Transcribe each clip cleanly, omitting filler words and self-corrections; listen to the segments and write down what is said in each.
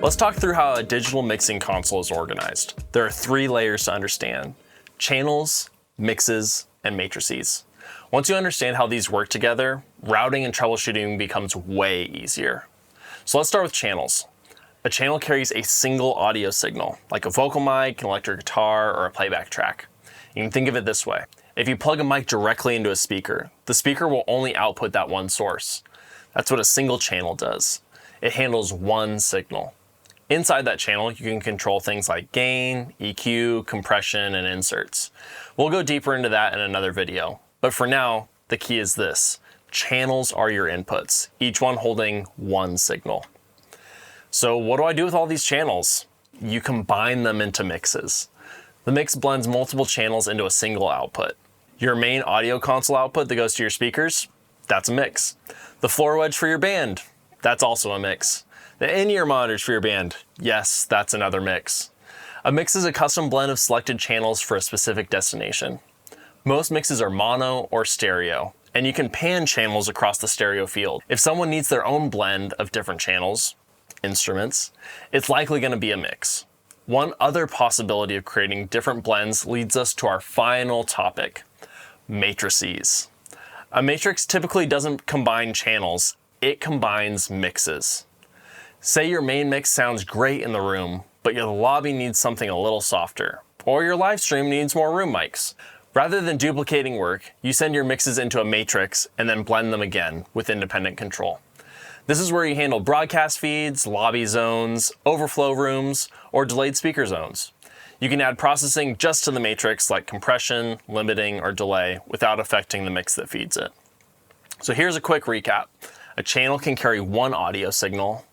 Let's talk through how a digital mixing console is organized. There are 3 layers to understand: channels, mixes, and matrices. Once you understand how these work together, routing and troubleshooting becomes way easier. So let's start with channels. A channel carries a single audio signal, like a vocal mic, an electric guitar, or a playback track. You can think of it this way. If you plug a mic directly into a speaker, the speaker will only output that one source. That's what a single channel does. It handles one signal. Inside that channel, you can control things like gain, EQ, compression, and inserts. We'll go deeper into that in another video. But for now, the key is this. Channels are your inputs, each one holding one signal. So what do I do with all these channels? You combine them into mixes. The mix blends multiple channels into a single output. Your main audio console output that goes to your speakers, that's a mix. The floor wedge for your band, that's also a mix. The in-ear monitors for your band, yes, that's another mix. A mix is a custom blend of selected channels for a specific destination. Most mixes are mono or stereo, and you can pan channels across the stereo field. If someone needs their own blend of different channels, instruments, it's likely going to be a mix. One other possibility of creating different blends leads us to our final topic, matrices. A matrix typically doesn't combine channels, it combines mixes. Say your main mix sounds great in the room, but your lobby needs something a little softer, or your live stream needs more room mics. Rather than duplicating work, you send your mixes into a matrix and then blend them again with independent control. This is where you handle broadcast feeds, lobby zones, overflow rooms, or delayed speaker zones. You can add processing just to the matrix like compression, limiting, or delay without affecting the mix that feeds it. So here's a quick recap. A channel can carry one audio signal,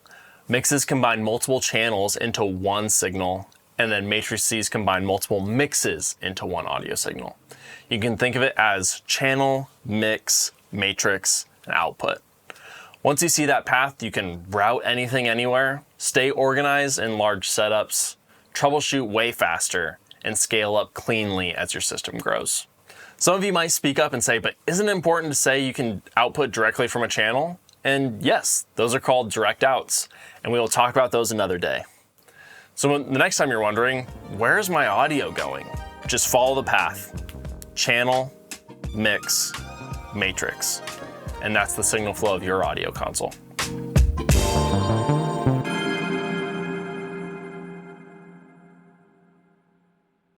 mixes combine multiple channels into one signal, and then matrices combine multiple mixes into one audio signal. You can think of it as channel, mix, matrix, and output. Once you see that path, you can route anything anywhere, stay organized in large setups, troubleshoot way faster, and scale up cleanly as your system grows. Some of you might speak up and say, but isn't it important to say you can output directly from a channel? And yes, those are called direct outs, and we will talk about those another day. So the next time you're wondering, where's my audio going? Just follow the path. Channel, mix, matrix. And that's the signal flow of your audio console.